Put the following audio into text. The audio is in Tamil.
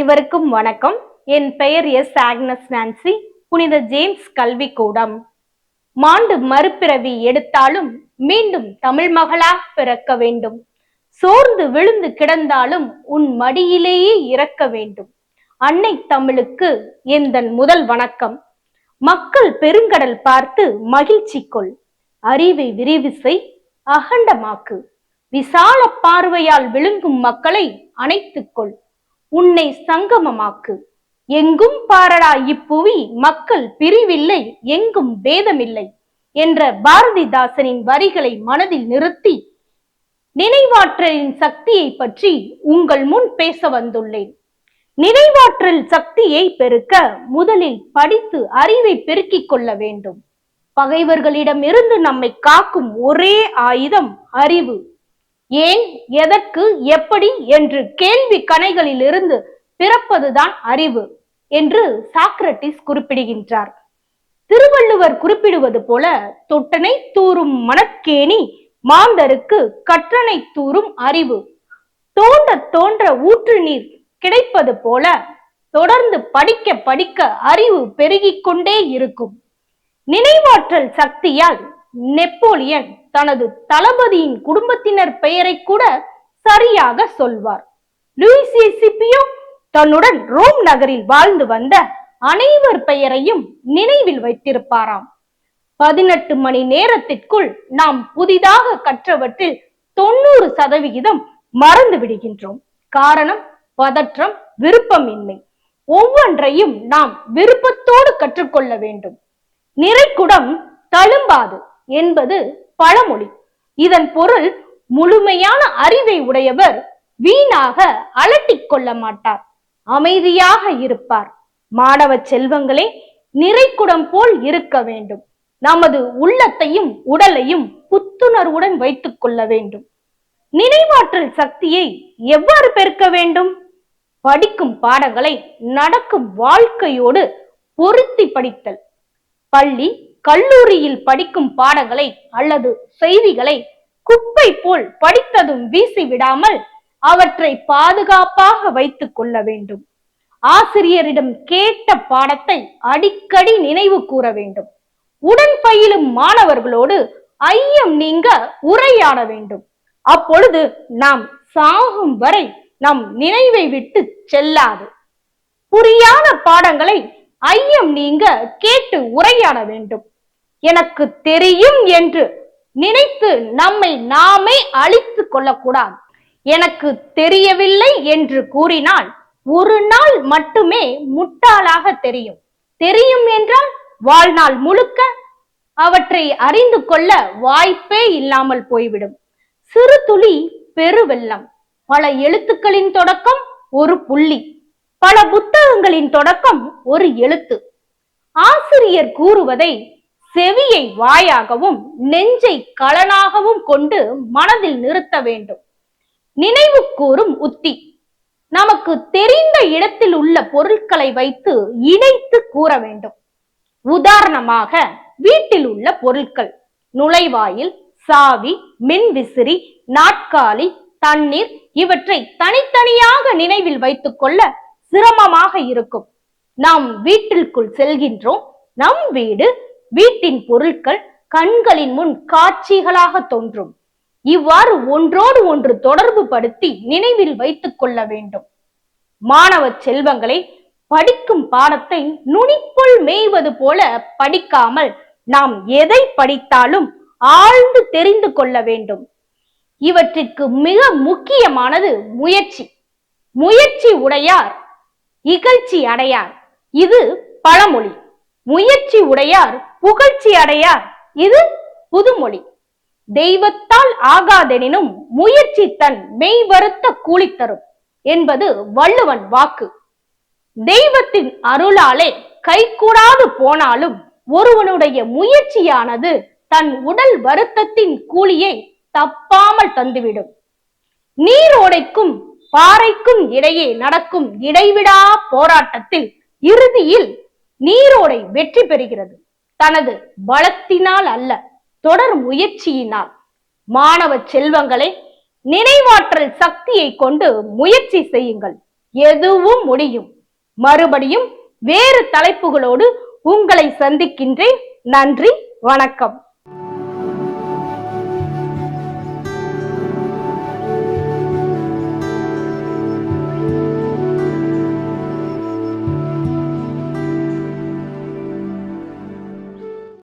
அனைவருக்கும் வணக்கம். என் பெயர் எஸ் ஆக்னஸ் நான்சி. புனித ஜேம்ஸ் கல்விக்கூடம். மாண்டு மறுபிறவி எடுத்தாலும் மீண்டும் தமிழ் மகளாக பிறக்க வேண்டும். சோர்ந்து விழுந்து கிடந்தாலும் உன் மடியிலேயே இறக்க வேண்டும். அன்னை தமிழுக்கு எந்தன் முதல் வணக்கம். மக்கள் பெருங்கடல் பார்த்து மகிழ்ச்சி கொள். அறிவை விரிவு செய், அகண்டமாக்கு. விசால பார்வையால் விழுங்கும் மக்களை அணைத்துக்கொள். உன்னை சங்கமமாக்கு. எங்கும் பாரடா இப்புவி மக்கள் பிரிவில்லை, எங்கும் பேதமில்லை என்ற பாரதிதாசனின் வரிகளை மனதில் நிறுத்தி நினைவாற்றலின் சக்தியை பற்றி உங்கள் முன் பேச வந்துள்ளேன். நினைவாற்றல் சக்தியை பெருக்க முதலில் படித்து அறிவை பெருக்கிக் கொள்ள வேண்டும். பகைவர்களிடமிருந்து நம்மை காக்கும் ஒரே ஆயுதம் அறிவு. ஏன், எதற்கு, எப்படி என்று கேள்வி கணைகளிலிருந்து பிறப்பதுதான் அறிவு என்று சாக்ரட்டிஸ் குறிப்பிடுகின்றார். திருவள்ளுவர் குறிப்பிடுவது போல, தொட்டனை தூறும் மணற்கேணி மாந்தருக்கு கற்றனை தூறும் அறிவு. தோன்ற தோன்ற ஊற்று நீர் கிடைப்பது போல தொடர்ந்து படிக்க படிக்க அறிவு பெருகிக் கொண்டே இருக்கும். நினைவாற்றல் சக்தியால் நெப்போலியன் தனது தளபதியின் குடும்பத்தினர் பெயரை கூட சரியாக சொல்வார். லூயிஸ் சிபியோ தன்னுடன் ரோம் நகரில் வாழ்ந்து வந்த அனைவர் பெயரையும் நினைவில் வைத்திருப்பாராம். 18 மணி நேரத்திற்குள் நாம் புதிதாக கற்றவற்றில் 90% மறந்து விடுகின்றோம். காரணம் பதற்றம், விருப்பமின்மை. ஒவ்வொன்றையும் நாம் விருப்பத்தோடு கற்றுக்கொள்ள வேண்டும். நிறைக்குடம் தழும்பாது என்பது பழமொழி. இதன் பொருள், முழுமையான அறிவை உடையவர் வீணாக அலட்டிக் கொள்ள மாட்டார், அமைதியாக இருப்பார். மாணவ செல்வங்களே, நிறைக்குடம் போல் இருக்க வேண்டும். நமது உள்ளத்தையும் உடலையும் புத்துணர்வுடன் வைத்துக் கொள்ள வேண்டும். நினைவாற்றல் சக்தியை எவ்வாறு பெருக்க வேண்டும்? படிக்கும் பாடங்களை நடக்கும் வாழ்க்கையோடு பொருத்தி படித்தல். பள்ளி கல்லூரியில் படிக்கும் பாடங்களை அல்லது செய்திகளை குப்பை போல் படித்ததும் வீசி விடாமல் அவற்றை பாதுகாப்பாக வைத்துக் கொள்ள வேண்டும். ஆசிரியரிடம் கேட்ட பாடத்தை அடிக்கடி நினைவு கூற வேண்டும். உடன் பயிலும் மாணவர்களோடு ஐயம் நீங்க உரையாட வேண்டும். அப்பொழுது நாம் சாகும் வரை நம் நினைவை விட்டு செல்லாது. புரியாத பாடங்களை ஐயம் நீங்க கேட்டு உரையாட வேண்டும். எனக்கு தெரியும் என்று நினைத்து நம்மை நாமே அழித்துக் கொள்ளக்கூடாது. எனக்கு தெரியவில்லை என்று கூறினால் ஒரு நாள் மட்டுமே முட்டாளாக தெரியும். தெரியும் என்றால் வாழ்நாள் முழுக்க அவற்றை அறிந்து கொள்ள வாய்ப்பே இல்லாமல் போய்விடும். சிறு துளி பெருவெள்ளம். பல எழுத்துக்களின் தொடக்கம் ஒரு புள்ளி. பல புத்தகங்களின் தொடக்கம் ஒரு எழுத்து. ஆசிரியர் கூறுவதை செவியை வாயாகவும் நெஞ்சை களனாகவும் கொண்டு மனதில் நிறுத்த வேண்டும். நினைவு கூறும் உத்தி. நமக்கு தெரிந்த இடத்தில் உள்ள பொருட்களை வைத்து இணைத்து கூற வேண்டும். உதாரணமாக, வீட்டில் உள்ள பொருட்கள்: நுழைவாயில், சாவி, மின்விசிறி, நாற்காலி, தண்ணீர். இவற்றை தனித்தனியாக நினைவில் வைத்துக் கொள்ள சிரமமாக இருக்கும். நாம் வீட்டிற்குள் செல்கின்றோம். நம் வீடு, வீட்டின் பொருட்கள் கண்களின் முன் காட்சிகளாக தோன்றும். இவ்வாறு ஒன்றோடு ஒன்று தொடர்பு படுத்தி நினைவில் வைத்துக் கொள்ள வேண்டும். மாணவ செல்வங்களை, படிக்கும் பாடத்தை நுனிப்புள் மேய்வது போல படிக்காமல் நாம் எதை படித்தாலும் ஆழ்ந்து தெரிந்து கொள்ள வேண்டும். இவற்றிற்கு மிக முக்கியமானது முயற்சி. முயற்சி உடையார் இகழ்ச்சி அடையார், இது பழமொழி. முயற்சி உடையார் புகழ்ச்சி அடையார், இது புதுமொழி. தெய்வத்தால் ஆகாதெனினும் முயற்சி தன் மெய் வருத்த கூலி தரும் என்பது வள்ளுவன் வாக்கு. தெய்வத்தின் அருளாலே கைகூடாது போனாலும் ஒருவனுடைய முயற்சியானது தன் உடல் வருத்தத்தின் கூலியை தப்பாமல் தந்துவிடும். நீரோடைக்கும் பாறைக்கும் இடையே நடக்கும் இடைவிடா போராட்டத்தில் இறுதியில் நீரோடை வெற்றி பெறுகிறது. தனது பலத்தினால் அல்ல, தொடர் முயற்சியினால். மாணவ செல்வங்களே, நினைவாற்றல் சக்தியை கொண்டு முயற்சி செய்யுங்கள். எதுவும் முடியும். மறுபடியும் வேறு தலைப்புகளோடு உங்களை சந்திக்கின்றேன். நன்றி, வணக்கம்.